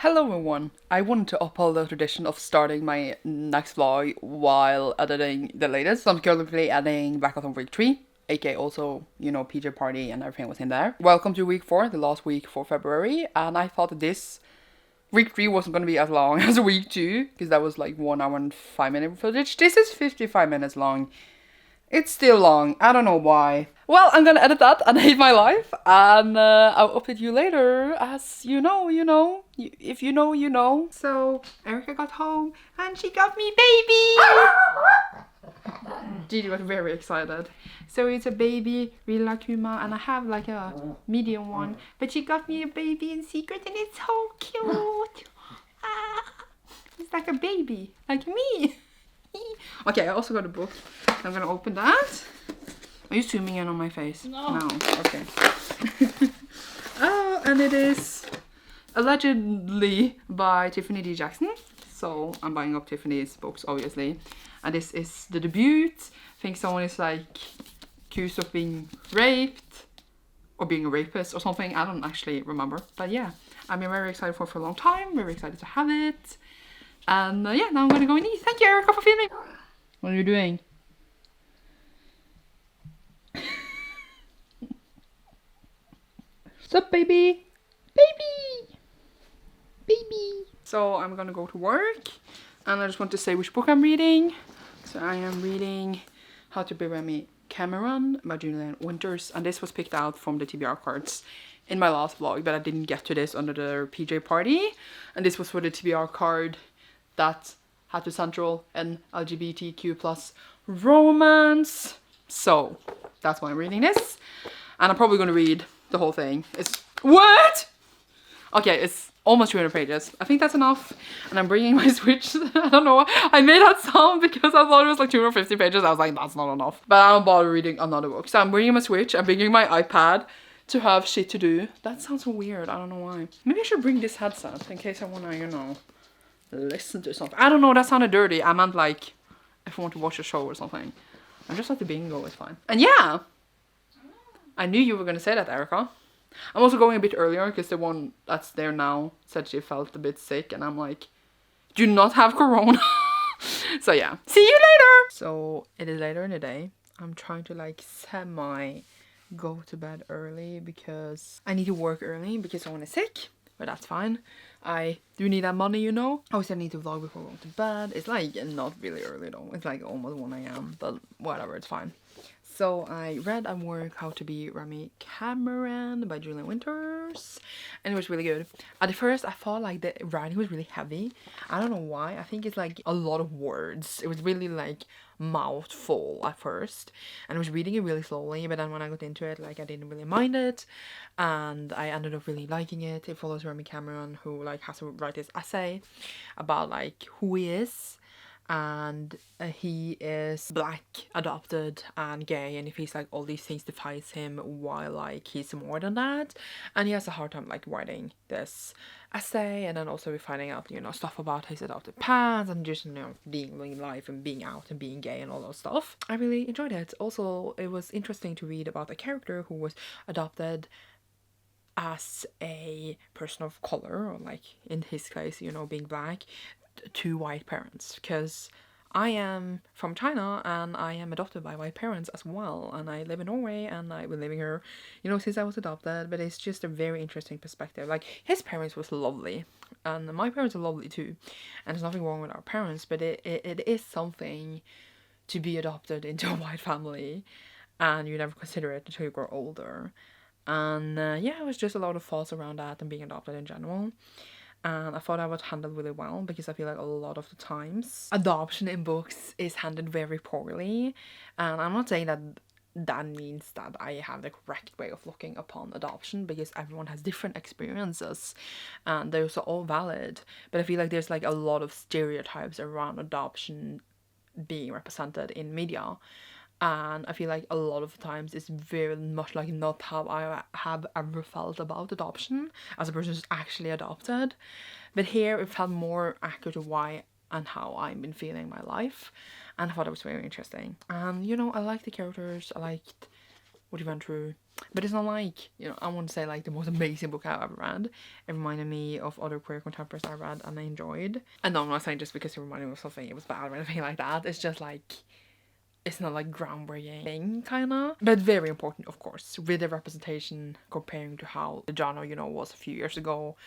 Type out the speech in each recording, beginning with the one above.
Hello everyone! I wanted to uphold the tradition of starting my next vlog while editing the latest. So I'm currently editing Blackathon week 3, aka also, you know, PJ party and everything was in there. Welcome to week 4, the last week for February, and I thought that this week 3 wasn't going to be as long as week 2, because that was like 1 hour and 5 minute footage. This is 55 minutes long. It's still long. I don't know why. Well, I'm gonna edit that and hate my life, and I'll update you later. As you know, you know. If you know, you know. So, Erica got home and she got me baby! Gigi was very excited. So it's a baby Rilakuma, and I have like a medium one. But she got me a baby in secret and it's so cute! It's like a baby, like me! Okay, I also got a book. I'm gonna open that. Are you zooming in on my face? No. Okay. Oh, and it is allegedly by Tiffany D. Jackson. So I'm buying up Tiffany's books, obviously. And this is the debut. I think someone is like accused of being raped or being a rapist or something. I don't actually remember. But yeah, I've been very excited for it for a long time. Very excited to have it. And yeah, now I'm gonna go and eat. Thank you, Erica, for filming. What are you doing? What's up, baby? Baby! Baby! So I'm gonna go to work, and I just want to say which book I'm reading. So I am reading How to Be Remy Cameron by Julian Winters, and this was picked out from the TBR cards in my last vlog, but I didn't get to this under the PJ party, and this was for the TBR card that had to central and LGBTQ plus romance. So that's why I'm reading this, and I'm probably gonna read the whole thing. It's what? Okay, it's almost 200 pages. I think that's enough. And I'm bringing my Switch. I don't know. I made that sound because I thought it was like 250 pages. I was like, that's not enough. But I don't bother reading another book. So I'm bringing my Switch. I'm bringing my iPad to have shit to do. That sounds so weird. I don't know why. Maybe I should bring this headset in case I wanna, you know, listen to something. I don't know. That sounded dirty. I meant like if I want to watch a show or something. I'm just at the bingo. It's fine. And yeah. I knew you were gonna say that, Erica. I'm also going a bit earlier because the one that's there now said she felt a bit sick, and I'm like, do not have corona. So yeah, see you later. So it is later in the day. I'm trying to like semi go to bed early because I need to work early because someone is sick, but that's fine. I do need that money, you know. I always need to vlog before going to bed. It's like not really early though. It's like almost 1 AM, but whatever, it's fine. So I read and work How to Be Remy Cameron by Julian Winters, and it was really good. At first I thought like the writing was really heavy. I don't know why. I think it's like a lot of words. It was really like mouthful at first, and I was reading it really slowly, but then when I got into it, like I didn't really mind it, and I ended up really liking it. It follows Remy Cameron, who like has to write this essay about like who he is, and he is black, adopted, and gay, and he feels like all these things defines him while like he's more than that, and he has a hard time like writing this essay, and then also we're finding out, you know, stuff about his adopted parents and just, you know, being in life and being out and being gay and all those stuff. I really enjoyed it. Also, it was interesting to read about a character who was adopted as a person of color, or like in his case, you know, being black, to white parents, because I am from China and I am adopted by white parents as well, and I live in Norway and I've been living here, you know, since I was adopted. But it's just a very interesting perspective. Like his parents was lovely and my parents are lovely too, and there's nothing wrong with our parents, but it is something to be adopted into a white family and you never consider it until you grow older. And yeah, it was just a lot of thoughts around that and being adopted in general. And I thought I was handled really well, because I feel like a lot of the times adoption in books is handled very poorly. And I'm not saying that that means that I have the correct way of looking upon adoption, because everyone has different experiences and those are all valid. But I feel like there's like a lot of stereotypes around adoption being represented in media. And I feel like a lot of the times it's very much like not how I have ever felt about adoption as a person who's actually adopted. But here it felt more accurate to why and how I've been feeling my life, and I thought it was very interesting. And you know, I liked the characters, I liked what he went through, But it's not like, you know, I wouldn't say like the most amazing book I've ever read. It reminded me of other queer contemporaries I read and I enjoyed. And no, I'm not saying just because it reminded me of something it was bad or anything like that. It's just like, it's not like groundbreaking thing, kinda. But very important, of course, with the representation comparing to how the genre, you know, was a few years ago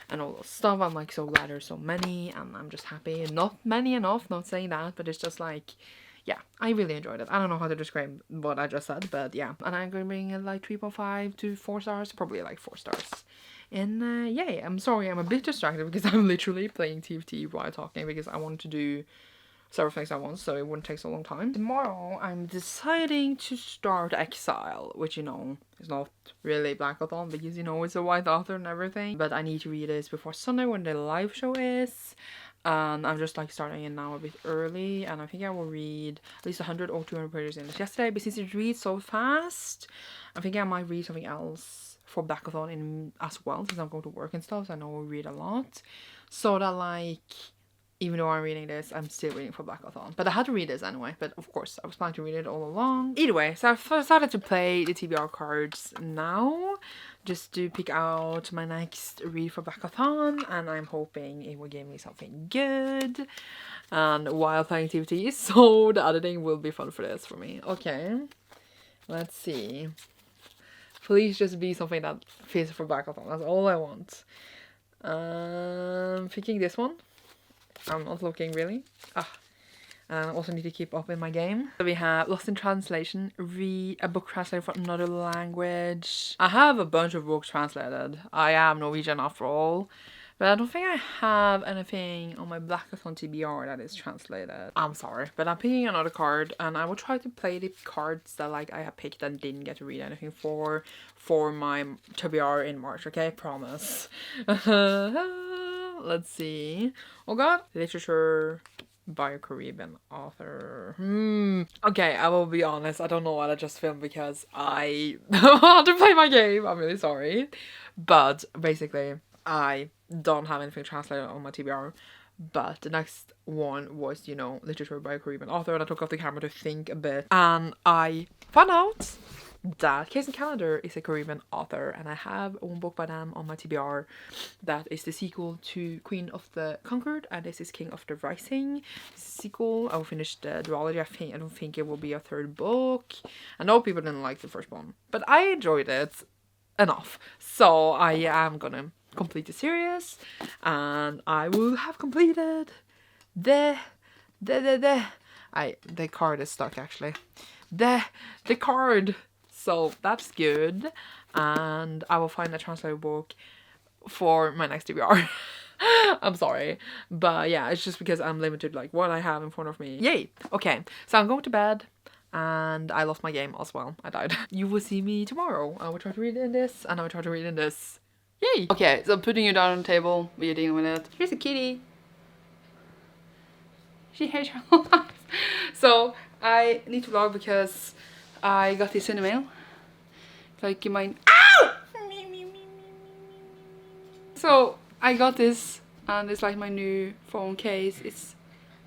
and all that stuff. I'm like so glad there's so many and I'm just happy. Not many enough, not saying that, but it's just like, yeah, I really enjoyed it. I don't know how to describe what I just said, but yeah. And I'm going to bring it like 3.5 to 4 stars, probably like 4 stars. And yeah, I'm sorry, I'm a bit distracted because I'm literally playing TFT while talking because I wanted to do several things at once, so it wouldn't take so long time. Tomorrow, I'm deciding to start Exile, which, you know, is not really Blackathon because, you know, it's a white author and everything. But I need to read this before Sunday when the live show is. And I'm just like starting it now a bit early, and I think I will read at least 100 or 200 pages in this yesterday, but since it reads so fast, I think I might read something else for Blackathon in as well, since I'm going to work and stuff, so I know I'll read a lot. So that like, even though I'm reading this, I'm still reading for Blackathon. But I had to read this anyway, but of course, I was planning to read it all along. Either way, so I've decided to play the TBR cards now, just to pick out my next read for Blackathon, and I'm hoping it will give me something good. And while playing TBT, so the editing will be fun for this for me. Okay, let's see. Please just be something that fits for Blackathon, that's all I want. Thinking this one. I'm not looking really. And I also need to keep up in my game. So we have Lost in Translation, read a book translated for another language. I have a bunch of books translated. I am Norwegian after all. But I don't think I have anything on my Blackathon TBR that is translated. I'm sorry, but I'm picking another card and I will try to play the cards that like I have picked and didn't get to read anything for my TBR in March, okay? Promise. Let's see. Oh god. Literature by a Caribbean author. Okay, I will be honest. I don't know what I just filmed because I had to play my game. I'm really sorry. But basically, I don't have anything translated on my TBR. But the next one was, you know, Literature by a Caribbean author. And I took off the camera to think a bit. And I found out that Case and Calendar is a Caribbean author, and I have one book by them on my TBR that is the sequel to Queen of the Conquered, and this is King of the Rising. This is a sequel. I will finish the duology. I don't think it will be a third book. I know people didn't like the first one, but I enjoyed it enough, so I am gonna complete the series, and I will have completed the card is stuck actually. The card. So that's good, and I will find a translated book for my next TBR. I'm sorry, but yeah, it's just because I'm limited like what I have in front of me. Yay! Okay, so I'm going to bed, and I lost my game as well. I died. You will see me tomorrow. I will try to read in this, and I will try to read in this. Yay! Okay, so I'm putting you down on the table. We're dealing with it. Here's a kitty. She hates her life. So I need to vlog because I got this in the mail. Like you might. Ow! So I got this, and it's like my new phone case. It's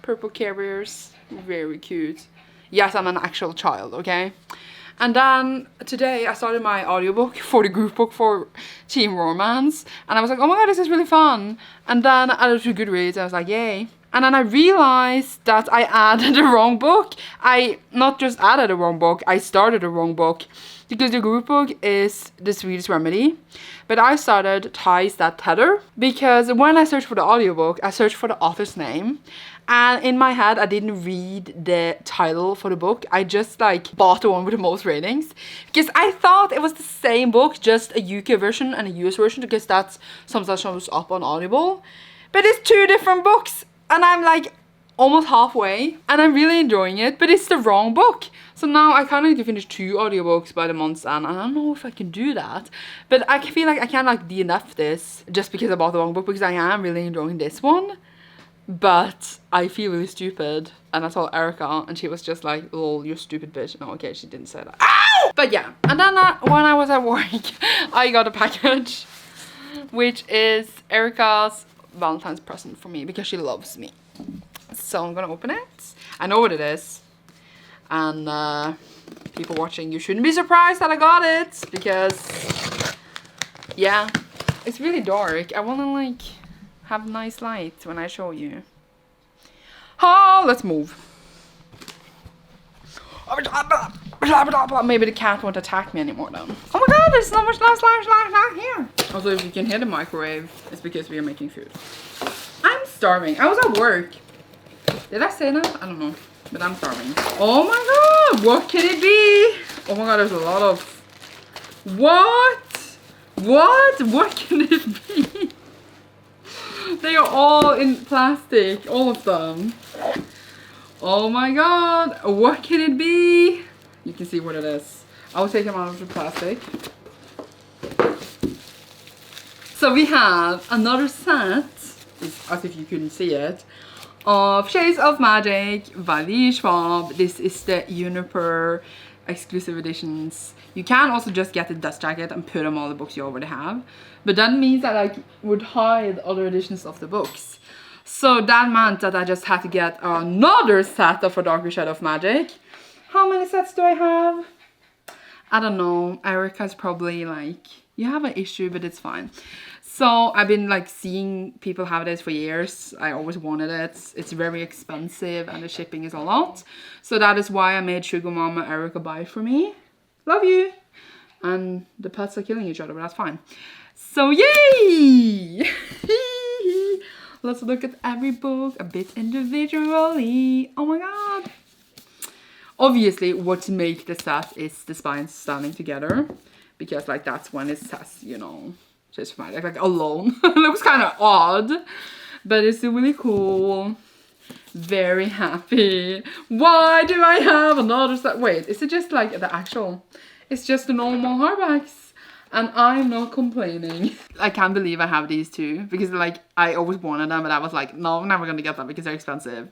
purple carriers, very cute. Yes, I'm an actual child, okay? And then today I started my audiobook for the group book for Team Romance, and I was like, oh my god, this is really fun. And then I added to Goodreads, and I was like, yay. And then I realized that I added the wrong book. I not just added the wrong book, I started the wrong book. Because the group book is The Sweetest Remedy. But I started Ties That Tether. Because when I searched for the audiobook, I searched for the author's name. And in my head, I didn't read the title for the book. I just like bought the one with the most ratings. Because I thought it was the same book, just a UK version and a US version. Because that's something that shows up on Audible. But it's two different books. And I'm like almost halfway. And I'm really enjoying it. But it's the wrong book. So now I kind of need to finish 2 audiobooks by the month's end. And I don't know if I can do that. But I feel like I can't like DNF this just because I bought the wrong book. Because I am really enjoying this one. But I feel really stupid. And I told Erica, and she was just like, lol, you stupid bitch. No, okay, she didn't say that. Ow! But yeah. And then when I was at work, I got a package. Which is Erica's Valentine's present for me. Because she loves me. So I'm gonna open it. I know what it is. And people watching, you shouldn't be surprised that I got it, because yeah, it's really dark. I want to like have nice light when I show you. Oh, let's move. Maybe the cat won't attack me anymore then. Oh my god, there's so much light here. Also, if you can hear the microwave, it's because we are making food. I'm starving. I was at work. Did I say that? I don't know. But I'm starving. Oh my god, what can it be? Oh my god, there's a lot of... What? What can it be? They are all in plastic, all of them. Oh my god, what can it be? You can see what it is. I'll take them out of the plastic. So we have another set, as if you couldn't see it, of Shades of Magic by Lee Schwab. This is the Juniper exclusive editions. You can also just get the dust jacket and put on all the books you already have. But that means that I would hide other editions of the books. So that meant that I just had to get another set of A Darker Shadow of Magic. How many sets do I have? I don't know. Erica's probably like, you have an issue, but it's fine. So I've been like seeing people have this for years. I always wanted it. It's very expensive and the shipping is a lot. So that is why I made Sugar Mama Erica buy it for me. Love you. And the pets are killing each other, but that's fine. So yay! Let's look at every book a bit individually. Oh my god. Obviously, what to make the set is the spines standing together. Because like that's when it says, you know, just like alone. It looks kind of odd. But it's really cool. Very happy. Why do I have another set? Wait, is it just like the actual? It's just the normal hardbacks. And I'm not complaining. I can't believe I have these two. Because like, I always wanted them. But I was like, no, I'm never going to get them because they're expensive.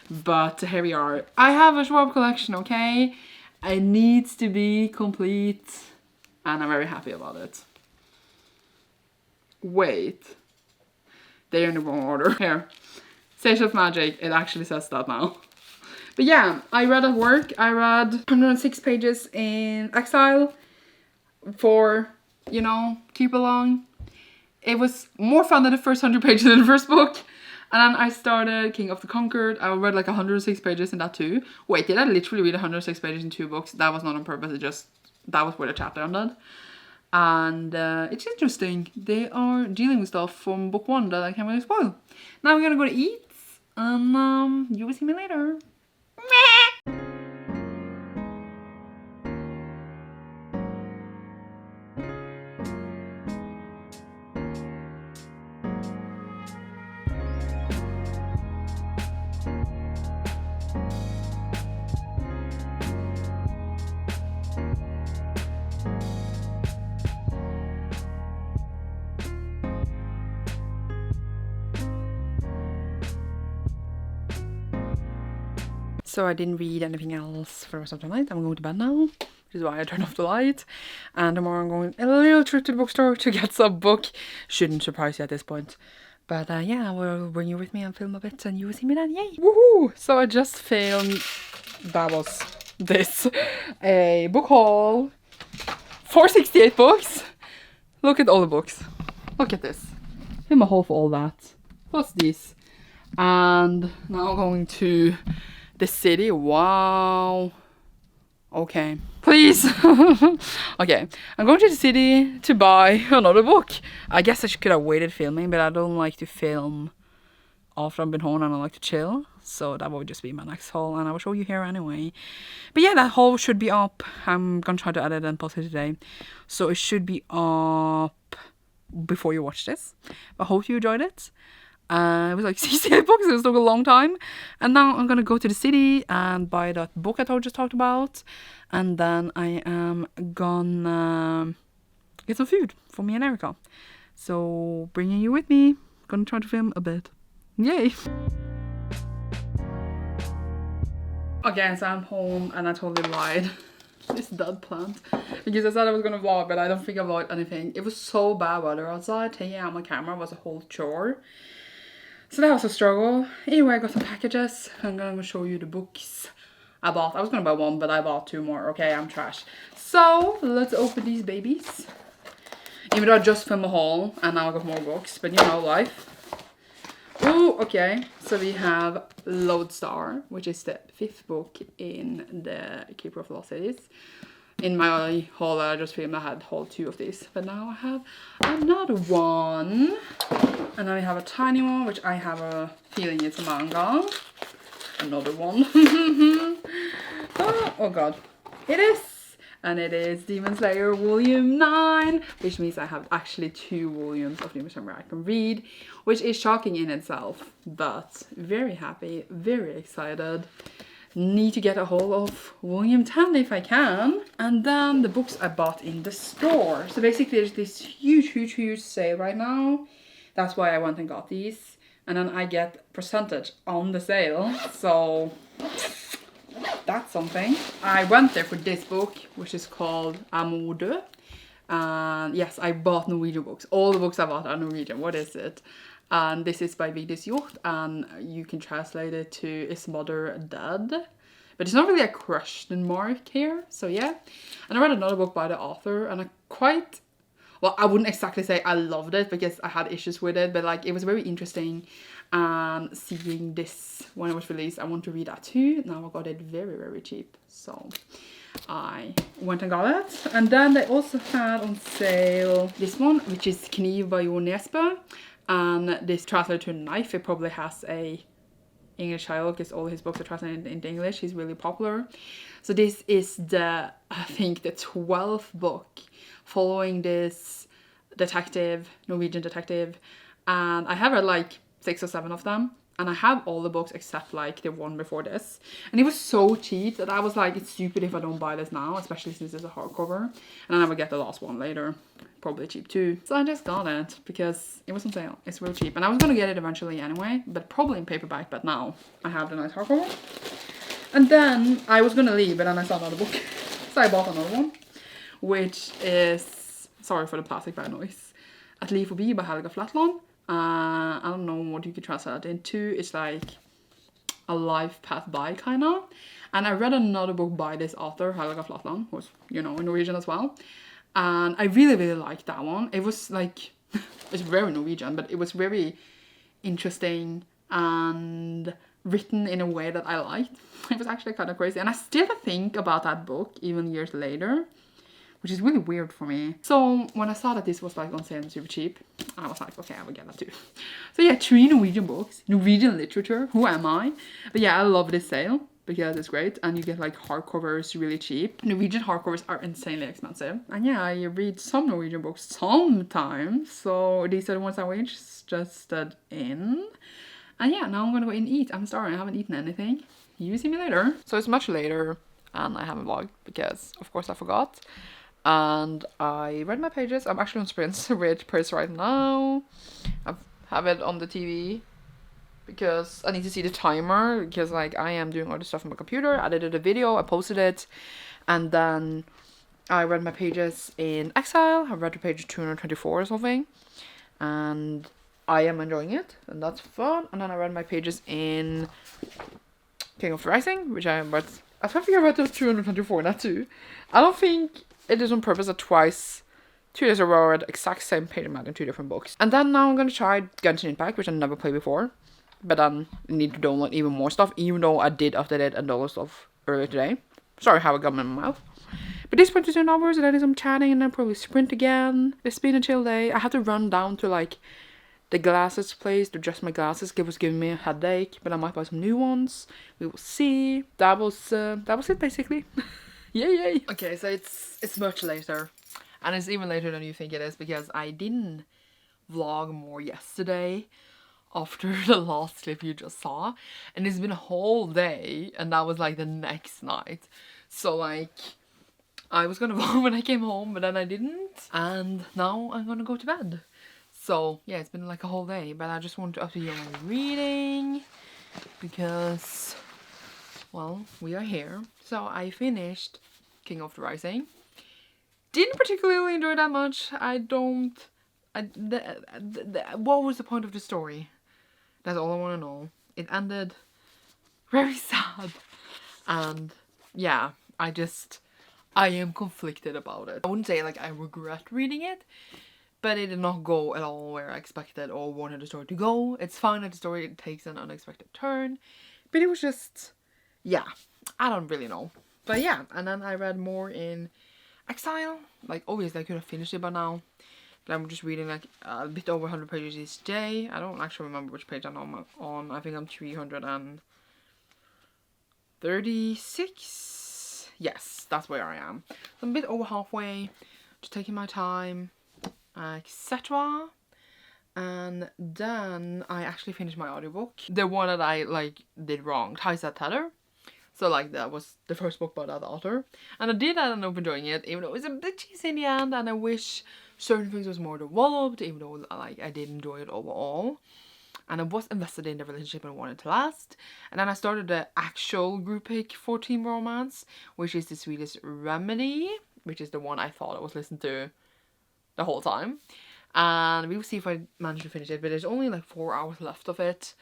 But here we are. I have a Schwab collection, okay? It needs to be complete. And I'm very happy about it. Wait. They're in the wrong order. Here. Shades of Magic. It actually says that now. But yeah, I read at work. I read 106 pages in Exile for, you know, Keep Along. It was more fun than the first 100 pages in the first book. And then I started King of the Conquered. I read like 106 pages in that too. Wait, did I literally read 106 pages in 2 books? That was not on purpose. It just, that was where the chapter ended. And it's interesting. They are dealing with stuff from book 1 that I can't really spoil. Now we're gonna go to eat. And you will see me later. So I didn't read anything else for the rest of the night. I'm going to bed now, which is why I turned off the light. And tomorrow I'm going a little trip to the bookstore to get some book. Shouldn't surprise you at this point. But yeah, I will bring you with me and film a bit and you will see me then. Yay! Woohoo! So I just filmed, that was this, a book haul. 468 books. Look at all the books. Look at this. Film a haul for all that. What's this? And now I'm going to the city. Wow. Okay. Please. Okay. I'm going to the city to buy another book. I guess I could have waited filming, but I don't like to film after I've been home and I like to chill. So that will just be my next haul and I will show you here anyway. But yeah, that haul should be up. I'm going to try to edit and post it today. So it should be up before you watch this. I hope you enjoyed it. It was like 68 books, it took a long time. And now I'm gonna go to the city and buy that book I just talked about. And then I am gonna get some food for me and Erica. So bringing you with me, gonna try to film a bit. Yay! Okay, so I'm home and I totally lied. This dead plant. Because I said I was gonna vlog, but I don't think I vlogged anything. It was so bad weather outside. Taking out my camera was a whole chore. So that was a struggle. Anyway, I got some packages. I'm gonna show you the books I was gonna buy one, but I bought 2 more. Okay, I'm trash. So let's open these babies. Even though I just filmed a haul and now I got more books, but you know, life. Oh, okay. So we have Lodestar, which is the 5th book in the Keeper of the Lost Cities. In my haul that I just filmed, I had haul 2 of these, but now I have another one. And then we have a tiny one, which I have a feeling it's a manga. Another one. Oh god, it is! And it is Demon Slayer Volume 9, which means I have actually 2 volumes of Demon Slayer I can read, which is shocking in itself, but very happy, very excited. Need to get a hold of Volume 10 if I can. And then the books I bought in the store. So basically there's this huge sale right now. That's why I went and got these. And then I get percentage on the sale. So that's something. I went there for this book, which is called Amode. And yes, I bought Norwegian books. All the books I bought are Norwegian. What is it? And this is by Vigdis Hjorth, and you can translate it to Is Mother Dead? But it's not really a question mark here, so yeah. And I read another book by the author, and well, I wouldn't exactly say I loved it because I had issues with it, but like it was very interesting. And seeing this when it was released, I want to read that too. Now I got it very cheap, so I went and got it. And then they also had on sale this one, which is Kniv by Jo Nesbø. And this translated to Knife, it probably has a English title because all his books are translated into English. He's really popular. So this is I think the 12th book following this Norwegian detective. And I have read like 6 or 7 of them. And I have all the books except like the one before this. And it was so cheap that I was like, it's stupid if I don't buy this now, especially since it's a hardcover. And I will get the last one later. Probably cheap too. So I just got it because it was on sale. It's real cheap. And I was gonna get it eventually anyway, but probably in paperback, but now I have the nice hardcover. And then I was gonna leave, but then I saw another book. So I bought another one, which is, sorry for the plastic bag noise, At Liv Forbi by Helga Flatland. I don't know what you could translate that into. It's like a life path by kind of. And I read another book by this author, Helga Flatland, who's, you know, in Norwegian as well. And I really liked that one. It was like, it's very Norwegian, but it was very interesting and written in a way that I liked. It was actually kind of crazy. And I still think about that book even years later, which is really weird for me. So when I saw that this was like on sale and super cheap, I was like, okay, I will get that too. So yeah, 3 Norwegian books, Norwegian literature, who am I? But yeah, I love this sale because it's great and you get like hardcovers really cheap. Norwegian hardcovers are insanely expensive. And yeah, I read some Norwegian books sometimes. So these are the ones I was interested in. And yeah, now I'm gonna go and eat. I'm sorry, I haven't eaten anything. You see me later. So it's much later and I haven't vlogged because of course I forgot. And I read my pages. I'm actually on sprints with Purse right now. I have it on the TV because I need to see the timer because like I am doing all the stuff on my computer. I edited a video, I posted it, and then I read my pages in Exile. I read to page 224 or something, and I am enjoying it, and that's fun. And then I read my pages in King of the Rising, which I read. I think I read to 224 that too. I don't think it is on purpose that 2 days ago I read the exact same page amount in 2 different books. And then now I'm gonna try Genshin Impact, which I never played before. But then I need to download even more stuff, even though I did update it and download stuff earlier today. Sorry how I got in my mouth. But this point is 2 hours, and that is I'm chatting and then probably sprint again. It's been a chill day. I had to run down to like the glasses place to adjust my glasses. It was giving me a headache, but I might buy some new ones. We will see. That was it basically. Yay! Okay, so it's much later, and it's even later than you think it is because I didn't vlog more yesterday after the last clip you just saw, and it's been a whole day, and that was like the next night. So like I was gonna vlog when I came home, but then I didn't, and now I'm gonna go to bed. So yeah, it's been like a whole day, but I just wanted to update you on my reading because, well, we are here. So I finished King of the Rising. Didn't particularly enjoy that much. What was the point of the story? That's all I want to know. It ended very sad. And yeah, I am conflicted about it. I wouldn't say like I regret reading it, but it did not go at all where I expected or wanted the story to go. It's fine that the story takes an unexpected turn, but it was just, yeah, I don't really know. But yeah, and then I read more in Exile. Like, obviously I could have finished it by now, but I'm just reading like a bit over 100 pages each day. I don't actually remember which page I'm on. I think I'm 336. Yes, that's where I am. So I'm a bit over halfway, just taking my time, etc. And then I actually finished my audiobook. The one that I like did wrong, Tysa Teller. So like that was the first book by that author. And I did end up enjoying it, even though it was a bit cheesy in the end, and I wish certain things was more developed, even though like I did enjoy it overall. And I was invested in the relationship and I wanted to last. And then I started the actual group pick for Team Romance, which is the Swedish Remedy, which is the one I thought I was listening to the whole time. And we will see if I manage to finish it, but there's only like 4 hours left of it.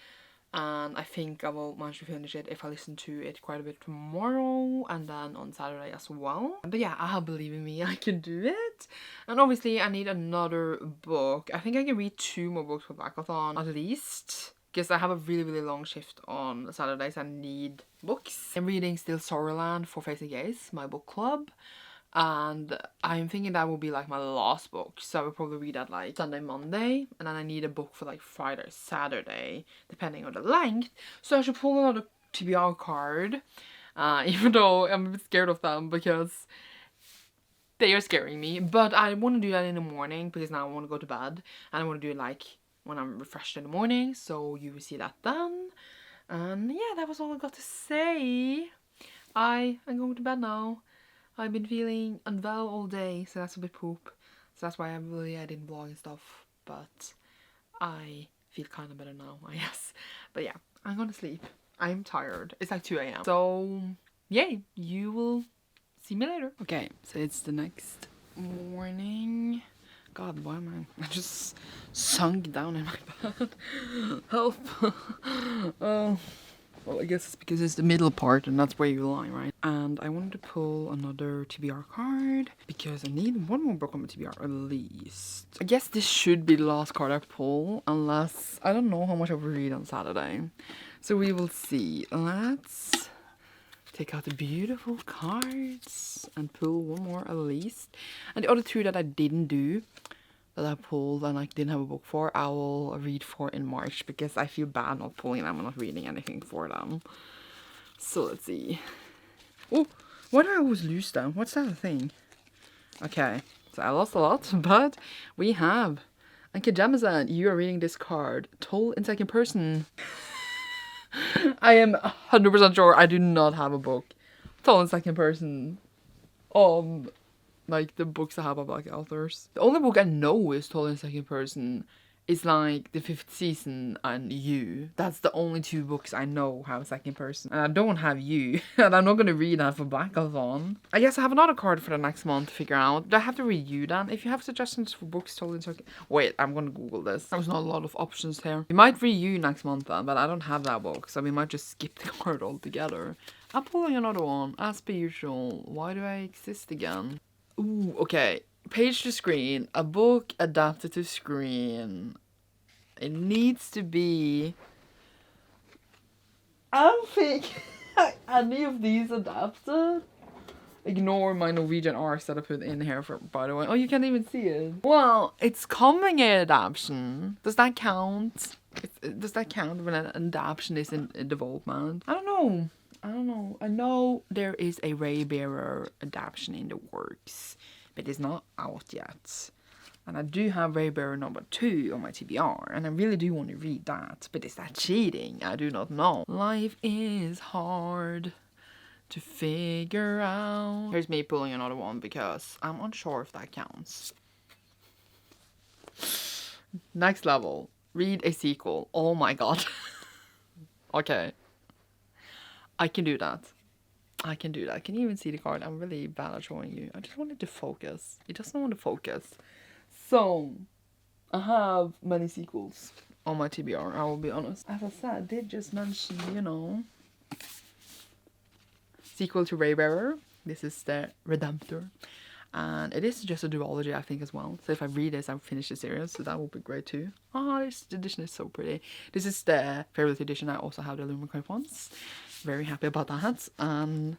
And I think I will manage to finish it if I listen to it quite a bit tomorrow and then on Saturday as well. But yeah, I believe in me, I can do it. And obviously I need another book. I think I can read 2 more books for Blackathon at least, because I have a really long shift on Saturdays. I need books. I'm reading still Sorrowland for FAES, my book club. And I'm thinking that will be like my last book, so I will probably read that like Sunday, Monday, and then I need a book for like Friday, Saturday, depending on the length. So I should pull another TBR card, even though I'm a bit scared of them because they are scaring me. But I want to do that in the morning because now I want to go to bed, and I want to do it like when I'm refreshed in the morning, so you will see that then. And yeah, that was all I got to say. I am going to bed now. I've been feeling unwell all day, so that's a bit poop. So that's why I didn't vlog and stuff. But I feel kind of better now, I guess. But yeah, I'm gonna sleep. I'm tired. It's like 2 a.m. So, yay, you will see me later. Okay, so it's the next morning. God, why am I just sunk down in my bed? Help. Oh. Well, I guess it's because it's the middle part and that's where you lie, right? And I wanted to pull another TBR card because I need 1 more book on my TBR at least. I guess this should be the last card I pull, unless I don't know how much I will read on Saturday. So we will see. Let's take out the beautiful cards and pull 1 more at least. And the other 2 that I didn't do, that I pulled and I didn't have a book for, I will read for in March because I feel bad not pulling them and not reading anything for them. So let's see. Oh, why do I always lose them? What's that thing? Okay, so I lost a lot, but we have Anke Jamazan. You are reading this card told in second person. I am 100% sure I do not have a book told in second person. Like the books I have about like authors. The only book I know is told in second person is like The Fifth Season and You. That's the only 2 books I know have second person. And I don't have You. And I'm not gonna read that for Blackathon. I guess I have another card for the next month to figure out. Do I have to read You then? If you have suggestions for books told in second... Wait, I'm gonna Google this. There's not a lot of options here. We might read You next month then, but I don't have that book. So we might just skip the card altogether. I'm pulling another one, as per usual. Why do I exist again? Ooh, okay. Page to screen. A book adapted to screen. It needs to be... I don't think any of these adapted. Ignore my Norwegian arcs that I put in here for, by the way. Oh, you can't even see it. Well, it's coming in adaptation. Does that count? Does that count when an adaptation is in development? I don't know. I know there is a Raybearer adaptation in the works, but it's not out yet. And I do have Raybearer number 2 on my TBR, and I really do want to read that. But is that cheating? I do not know. Life is hard to figure out. Here's me pulling another one because I'm unsure if that counts. Next level. Read a sequel. Oh my god. Okay. I can do that. I can do that. Can you even see the card? I'm really bad at showing you. I just wanted to focus. It doesn't want to focus. So, I have many sequels on my TBR, I will be honest. As I said, I did just mention, you know, sequel to Raybearer. This is the Redemptor. And it is just a duology, I think, as well. So if I read this, I'll finish the series. So that would be great too. Oh, this edition is so pretty. This is the favorite edition. I also have the Lumicrite ones. Very happy about that. And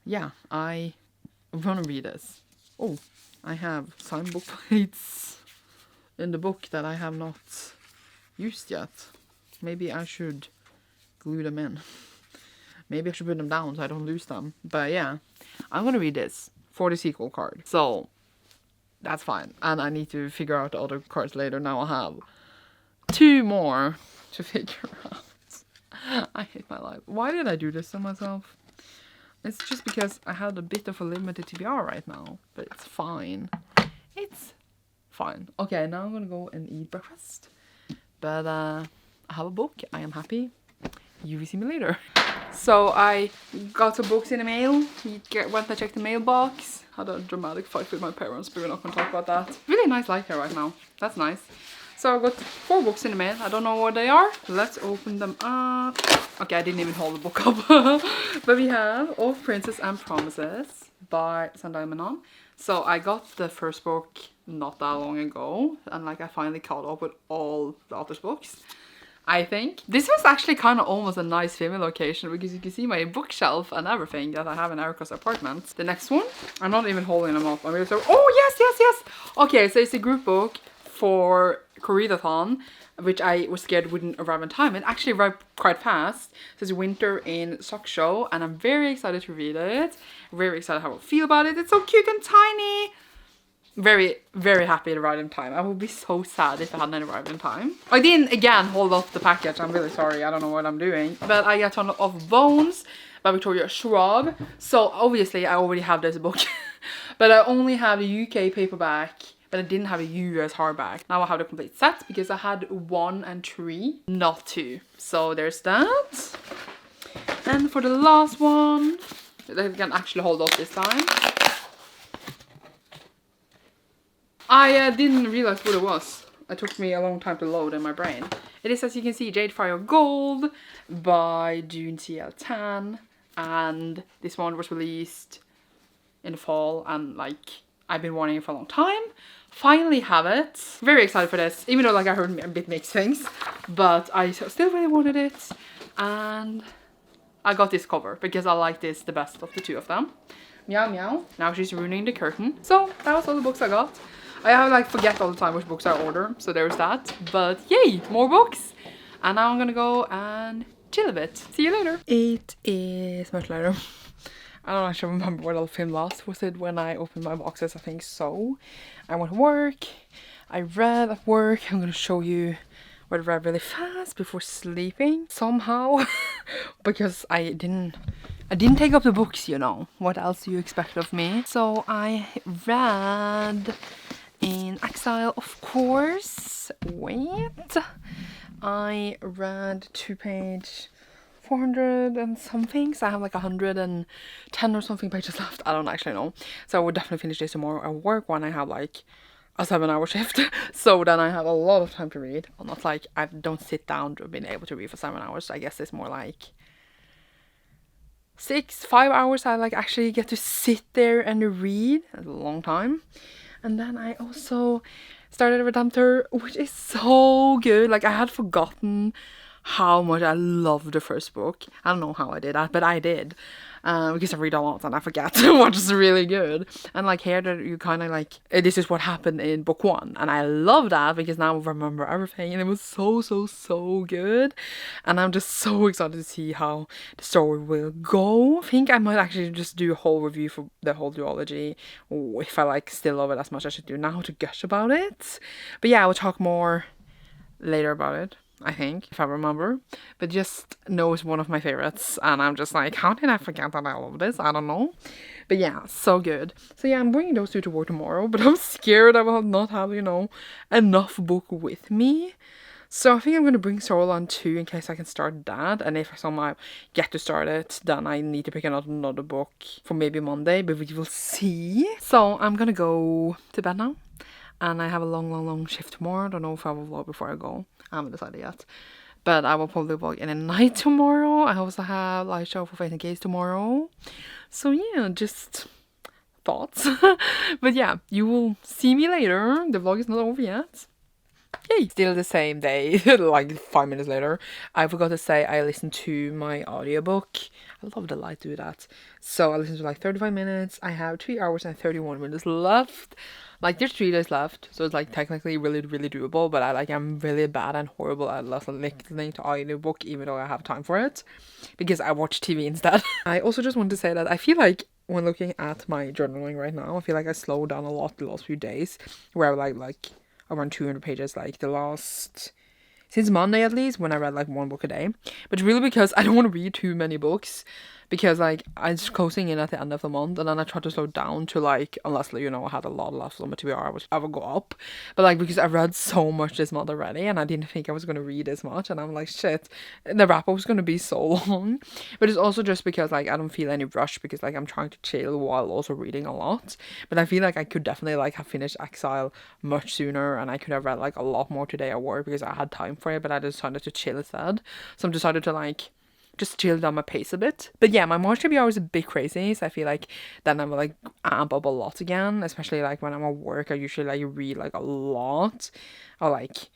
yeah, I want to read this. Oh, I have signed book plates in the book that I have not used yet. Maybe I should glue them in. Maybe I should put them down so I don't lose them. But yeah, I'm gonna read this for the sequel card. So that's fine. And I need to figure out the other cards later. Now I have 2 more to figure out. I hate my life. Why did I do this to myself? It's just because I had a bit of a limited TBR right now. But it's fine. It's fine. Okay, now I'm gonna go and eat breakfast. But I have a book. I am happy. You will see me later. So I got some books in the mail. Went and checked the mailbox. Had a dramatic fight with my parents, but we're not going to talk about that. Really nice light here right now. That's nice. So I got 4 books in the mail. I don't know what they are. Let's open them up. Okay, I didn't even hold the book up. But we have Of Princess and Promises by Sandai Manon. So I got the first book not that long ago. And like I finally caught up with all the author's books. I think. This was actually kind of almost a nice filming location because you can see my bookshelf and everything that I have in Erica's apartment. The next one, I'm not even holding them up. I'm really sorry. Oh, yes. Okay, so it's a group book for KEEPERALONG, which I was scared wouldn't arrive in time. It actually arrived quite fast. So it's Winter in Sock Show, and I'm very excited to read it. Very excited how I feel about it. It's so cute and tiny. Very, very happy it arrived in time. I would be so sad if it hadn't arrived in time. I didn't, again, hold up the package. I'm really sorry. I don't know what I'm doing. But I got a ton of Bones by Victoria Schwab. So, obviously, I already have this book. But I only have the UK paperback. But I didn't have a US hardback. Now I have the complete set because I had 1 and 3, not 2. So, there's that. And for the last one, I can actually hold up this time. I didn't realize what it was. It took me a long time to load in my brain. It is, as you can see, Jade Fire Gold by June CL Tan. And this one was released in the fall. And like, I've been wanting it for a long time. Finally have it. Very excited for this. Even though like I heard a bit mixed things. But I still really wanted it. And I got this cover because I like this the best of the 2 of them. Meow meow. Now she's ruining the curtain. So that was all the books I got. I have like forget all the time which books I order, so there's that. But yay, more books. And now I'm gonna go and chill a bit. See you later. It is much later. I don't actually remember what I filmed last. Was it when I opened my boxes? I think so. I went to work. I read at work. I'm gonna show you what I read really fast before sleeping somehow. Because I didn't take up the books, you know. What else do you expect of me? So I read In Exile, of course. Wait. I read 2-page 400 and something. So I have like 110 or something pages left. I don't actually know. So I would definitely finish this tomorrow at work when I have like a 7-hour shift. So then I have a lot of time to read. I'm not like, I don't sit down to being able to read for 7 hours. I guess it's more like 5 hours I like actually get to sit there and read. That's a long time. And then I also started Redemptor, which is so good. Like I had forgotten how much I loved the first book. I don't know how I did that, but I did. Because I read a lot and I forget what is really good. And like here that you kind of like, this is what happened in book 1. And I love that because now I remember everything. And it was so good. And I'm just so excited to see how the story will go. I think I might actually just do a whole review for the whole duology. If I like still love it as much as I do now to gush about it. But yeah, I will talk more later about it. I think, if I remember, but just know it's one of my favorites, and I'm just like, how did I forget that I love this? I don't know, but yeah, so good. So yeah, I'm bringing those 2 to work tomorrow, but I'm scared I will not have, you know, enough book with me. So I think I'm going to bring Soul 2 in case I can start that, and if I somehow get to start it, then I need to pick another book for maybe Monday, but we will see. So I'm going to go to bed now. And I have a long shift tomorrow. I don't know if I will vlog before I go. I haven't decided yet. but I will probably vlog in the night tomorrow. I also have live show for FAES and KEEPERALONG tomorrow. So yeah, just thoughts. But yeah, you will see me later. The vlog is not over yet. Yay! Still the same day, like 5 minutes later. I forgot to say I listened to my audiobook. I love that I do that. So I listened to like 35 minutes. I have 3 hours and 31 minutes left. Like there's 3 days left, so it's like technically really doable, but I'm really bad and horrible at listening to audiobook even though I have time for it, because I watch TV instead. I also just want to say that I feel like when looking at my journaling right now, I feel like I slowed down a lot the last few days, where I like around 200 pages like since Monday at least, when I read like 1 book a day. But really because I don't want to read too many books, because like I'm just closing in at the end of the month, and then I try to slow down to like, unless I had a lot left on my TBR, I would go up. But like because I read so much this month already, and I didn't think I was going to read as much, and I'm like, shit, the wrap up was going to be so long. But it's also just because like I don't feel any rush, because like I'm trying to chill while also reading a lot. But I feel like I could definitely like have finished Exile much sooner, and I could have read like a lot more today at work because I had time for it, but I decided to chill instead. So I decided to like just chill down my pace a bit. But yeah, my March TBR is a bit crazy, so I feel like then I will like amp up a lot again, especially like when I'm at work. I usually like read like a lot, or like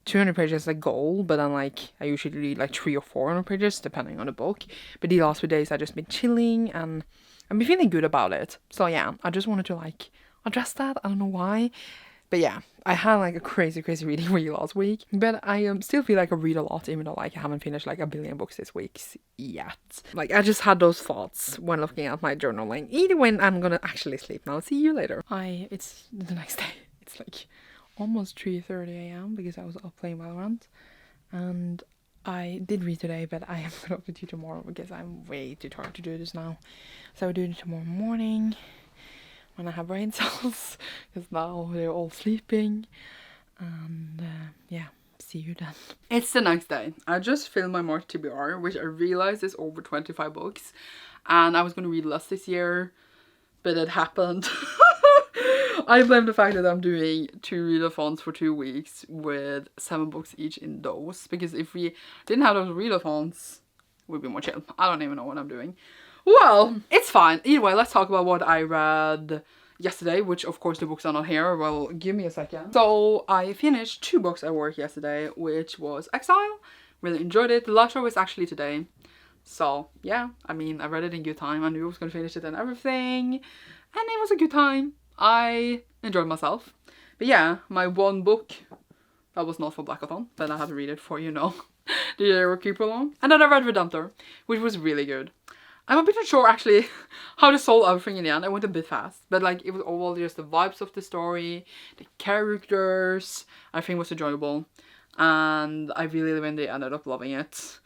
200 pages is a goal, but then like I usually read like 300 or 400 pages depending on the book. But the last few days I just been chilling, and I've been feeling good about it. So yeah, I just wanted to like address that. I don't know why. But yeah, I had like a crazy reading week last week, but I still feel like I read a lot, even though like I haven't finished like a billion books this week yet. Like I just had those thoughts when looking at my journaling. Either way, I'm gonna actually sleep now. See you later. It's the next day. It's like almost 3:30 a.m. because I was up playing Valorant, and I did read today, but I am gonna do it tomorrow because I'm way too tired to do this now. So I'll do it tomorrow morning when I have brain cells, because now they're all sleeping. And yeah, see you then. It's the next day. I just filmed my March TBR, which I realized is over 25 books, and I was going to read less this year, but it happened. I blame the fact that I'm doing 2 readathons for 2 weeks with 7 books each in those, because if we didn't have those readathons, it would be more chill. I don't even know what I'm doing. Well, it's fine. Either way, let's talk about what I read yesterday, which of course the books are not here. Well, give me a second. So I finished 2 books at work yesterday, which was Exile. Really enjoyed it. The last show is actually today. So yeah, I mean, I read it in good time. I knew I was going to finish it and everything, and it was a good time. I enjoyed myself. But yeah, my 1 book that was not for Blackathon, but I had to read it for, the KEEPERALONG. And then I read Redemptor, which was really good. I'm a bit unsure actually how to solve everything in the end. I went a bit fast, but like it was all just the vibes of the story, the characters. I think it was enjoyable, and I really ended up loving it.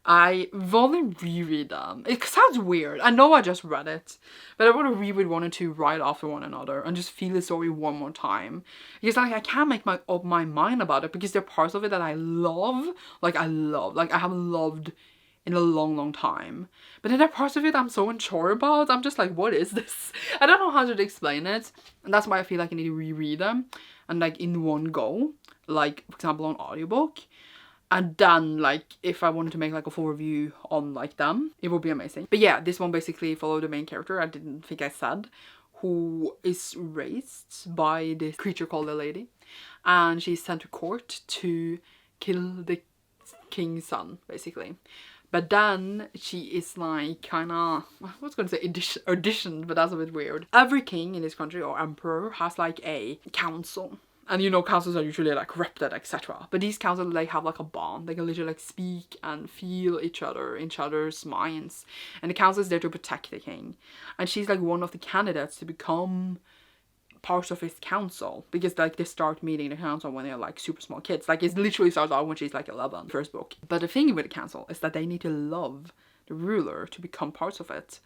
I want to reread them. It sounds weird. I know I just read it, but I want to reread 1 and 2 right after one another and just feel the story one more time. Because like I can't make up my mind about it, because there are parts of it that I love. Like I haven't loved in a long time. But then there are parts of it I'm so unsure about. I'm just like, what is this? I don't know how to explain it. And that's why I feel like I need to reread them, and like in one go. Like, for example, on audiobook. And then, like, if I wanted to make like a full review on like them, it would be amazing. But yeah, this one basically followed the main character, I didn't think I said, who is raised by this creature called a lady. And she's sent to court to kill the king's son, basically. But then she is like kinda, I was gonna say auditioned, but that's a bit weird. Every king in this country, or emperor, has like a council. And councils are usually like corrupted, etc. But these councils, they have like a bond. They can literally like speak and feel each other's minds. And the council is there to protect the king. And she's like one of the candidates to become part of his council, because like they start meeting the council when they're like super small kids. Like it literally starts out when she's like 11, first book. But the thing with the council is that they need to love the ruler to become part of it.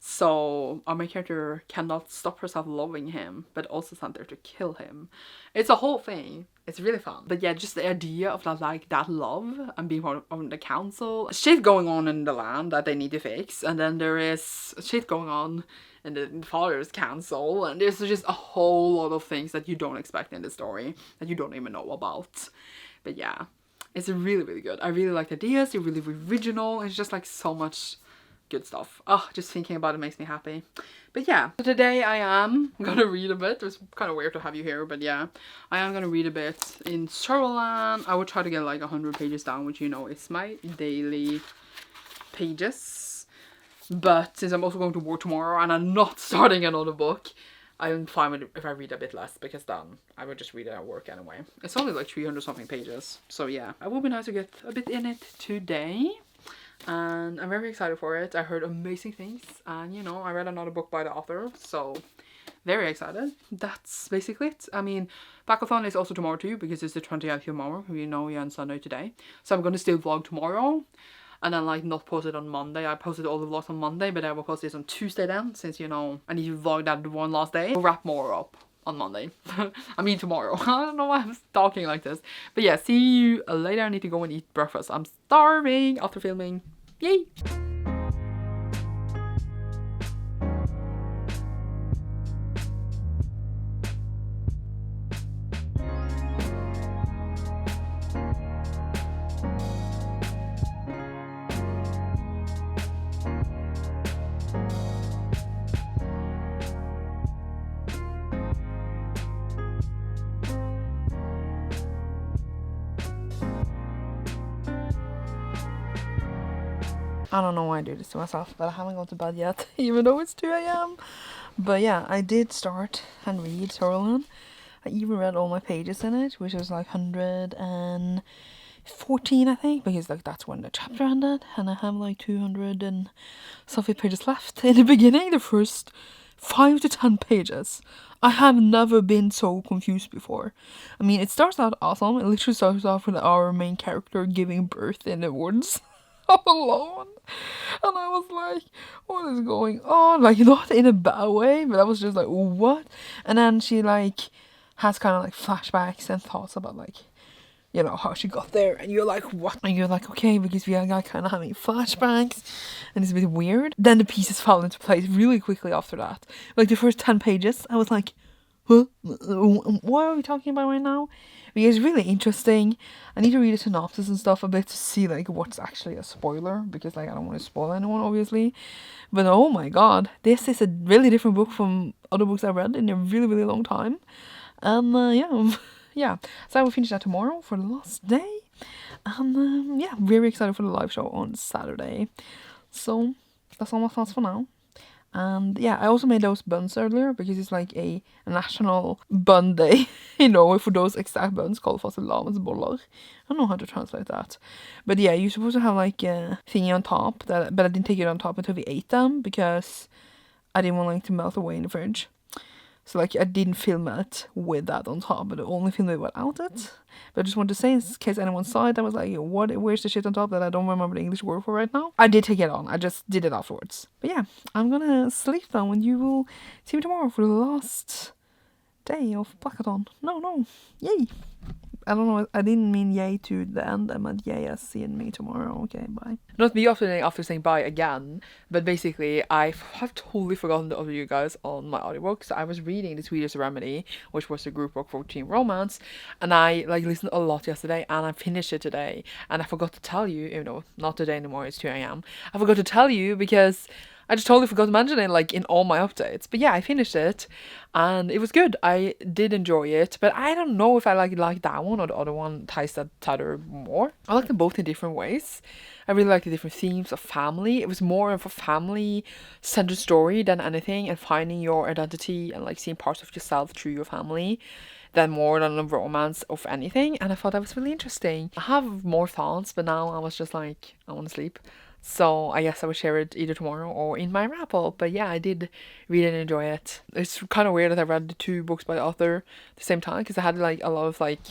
So our main character cannot stop herself loving him, but also sent there to kill him. It's a whole thing. It's really fun. But yeah, just the idea of that, like that love and being part of the council. Shit going on in the land that they need to fix, and then there is shit going on in the father's council, and there's just a whole lot of things that you don't expect in the story, that you don't even know about. But yeah, It's really, really good. I really like the ideas. They're really original. It's just like so much good stuff. Oh, just thinking about it makes me happy. But yeah, so today I am gonna read a bit. It's kind of weird to have you here, but yeah, I am gonna read a bit in Surreal. I would try to get like 100 pages down, which you know is my daily pages. But since I'm also going to work tomorrow and I'm not starting another book, I'm fine with it if I read a bit less, because then I would just read it at work anyway. It's only like 300 something pages. So yeah, it will be nice to get a bit in it today. And I'm very excited for it. I heard amazing things, and you know, I read another book by the author, so very excited. That's basically it. I mean, Blackathon is also tomorrow too, because it's the 20th tomorrow. You know, we're on Sunday today, so I'm gonna still vlog tomorrow, and then like not post it on Monday. I posted all the vlogs on Monday, but I will post this on Tuesday then, since you know I need to vlog that one last day. We'll wrap more up on Monday. I mean tomorrow. I don't know why I'm talking like this. But yeah, see you later. I need to go and eat breakfast. I'm starving after filming. Yay! I don't know why I do this to myself, but I haven't gone to bed yet, even though it's 2 a.m. But yeah, I did start and read Sorrel. I even read all my pages in it, which was like 114, I think, because like that's when the chapter ended, and I have like 200 and something pages left. In the beginning, the first 5 to 10 pages, I have never been so confused before. I mean, it starts out awesome. It literally starts off with our main character giving birth in the woods. Alone, and I was like, what is going on? Like, not in a bad way, but I was just like, what? And then she like has kind of like flashbacks and thoughts about like, you know, how she got there, and you're like, what? And you're like, okay, because we are like kind of having flashbacks and it's a bit weird. Then the pieces fall into place really quickly after that. Like the first 10 pages I was like, huh? What are we talking about right now? Because it's really interesting. I need to read a synopsis and stuff a bit to see like what's actually a spoiler, because like I don't want to spoil anyone obviously. But oh my god, this is a really different book from other books I've read in a really, really long time. And yeah, so I will finish that tomorrow for the last day. And yeah, very excited for the live show on Saturday. So that's all my thoughts for now. And yeah, I also made those buns earlier because it's like a national bun day in Norway for those exact buns called fastelavnsbollar. I don't know how to translate that. But yeah, you're supposed to have like a thingy on top, but I didn't take it on top until we ate them because I didn't want like to melt away in the fridge. So like I didn't film it with that on top, but I only filmed it without it. But I just wanted to say, in case anyone saw it, I was like, where's the shit on top that I don't remember the English word for right now? I did take it on, I just did it afterwards. But yeah, I'm gonna sleep now, and you will see me tomorrow for the last day of Blackathon. No, yay! I don't know, I didn't mean yay to the end, I meant yay as seeing me tomorrow. Okay, bye. Not me after saying bye again, but basically I have totally forgotten to update you guys on my audiobook. So I was reading The Sweetest Remedy, which was the group book for teen romance, and I like listened a lot yesterday, and I finished it today, and I forgot to tell you, even though not today anymore, it's 2 a.m. I forgot to tell you because I just totally forgot to mention it like in all my updates. But yeah, I finished it and it was good. I did enjoy it, but I don't know if I like that one or the other one, ties that tether, more. I like them both in different ways. I really like the different themes of family. It was more of a family centered story than anything, and finding your identity and like seeing parts of yourself through your family than more than a romance of anything. And I thought that was really interesting. I have more thoughts, but now I was just like, I want to sleep. So I guess I will share it either tomorrow or in my wrap up. But yeah, I did read and enjoy it. It's kind of weird that I read the 2 books by the author at the same time, because I had like a lot of like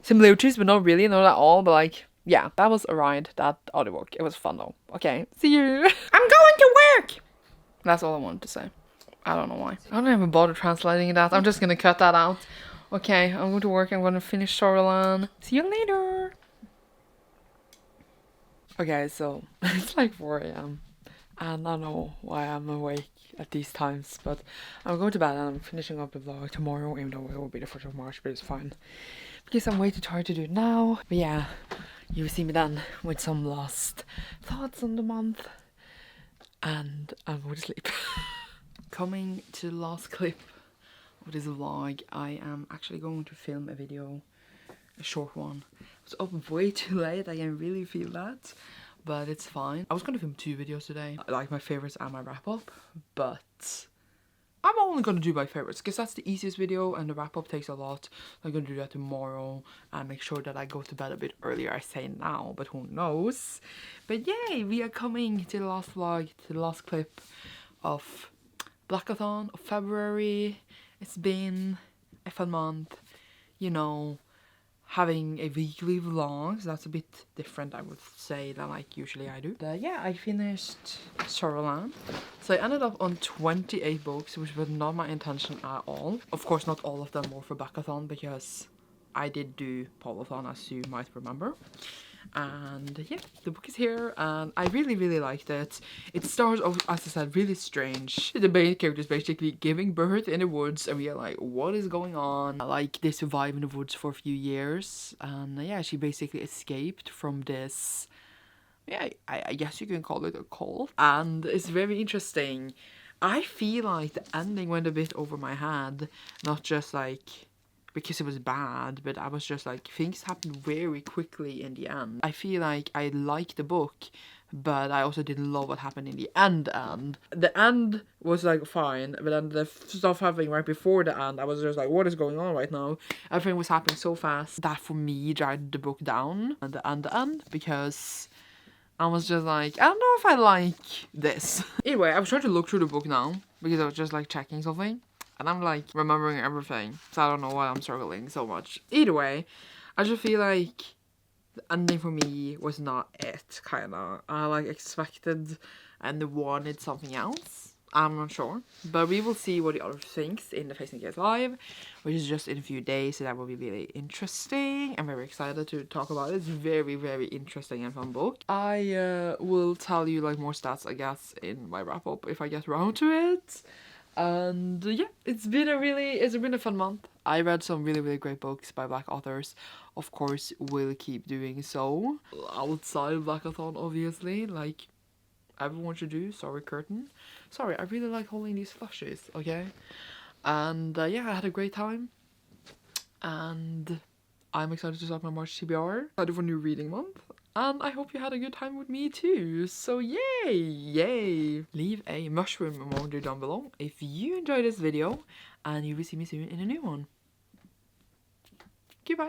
similarities, but not really, not at all. But like, yeah, that was a ride, that audiobook. It was fun though. Okay, see you. I'm going to work. That's all I wanted to say. I don't know why. I don't even bother translating that. I'm just gonna cut that out. Okay, I'm going to work. I'm gonna finish Shoreline. See you later. Okay, so it's like 4 a.m. and I don't know why I'm awake at these times, but I'm going to bed and I'm finishing up the vlog tomorrow, even though it will be the 1st of March, but it's fine. because I'm way too tired to do it now. But yeah, you see me then with some last thoughts on the month, and I'm going to sleep. Coming to the last clip of this vlog, I am actually going to film a video, a short one. I was up way too late, I can really feel that, but it's fine. I was going to film 2 videos today, like my favorites and my wrap up, but I'm only going to do my favorites because that's the easiest video and the wrap up takes a lot. I'm going to do that tomorrow and make sure that I go to bed a bit earlier. I say now, but who knows. But yay, we are coming to the last vlog, to the last clip of Blackathon of February. It's been a fun month, you know, having a weekly vlog, so that's a bit different, I would say, than like usually I do. But yeah, I finished Sorrowland. So I ended up on 28 books, which was not my intention at all. Of course, not all of them were for Blackathon, because I did do Polathon, as you might remember. And yeah, the book is here and I really liked it. It starts off, as I said, really strange. The main character is basically giving birth in the woods and we are like, what is going on? Like, they survive in the woods for a few years and yeah, she basically escaped from this, yeah, I guess you can call it a cult. And it's very interesting. I feel like the ending went a bit over my head, not just like because it was bad, but I was just like, things happened very quickly in the end. I feel like I liked the book, but I also didn't love what happened in the end. And the end was like fine, but then the stuff happening right before the end, I was just like, what is going on right now? Everything was happening so fast that for me dragged the book down and the end, because I was just like, I don't know if I like this. Anyway, I was trying to look through the book now because I was just like checking something. And I'm like remembering everything. So I don't know why I'm struggling so much. Either way, I just feel like the ending for me was not it, kinda. I like expected and wanted something else. I'm not sure. But we will see what the other thinks in the Facing Case Live, which is just in a few days, so that will be really interesting. I'm very excited to talk about it. It's very interesting and fun book. I will tell you like more stats, I guess, in my wrap up if I get around to it. And yeah, it's been a fun month. I read some really great books by Black authors. Of course, will keep doing so. Outside of Blackathon, obviously, like everyone should do. Sorry, curtain. Sorry, I really like holding these flushes, okay? And yeah, I had a great time. And I'm excited to start my March TBR. Excited for new reading month. And I hope you had a good time with me too. So yay! Leave a mushroom emoji down below if you enjoyed this video. And you will see me soon in a new one. Goodbye!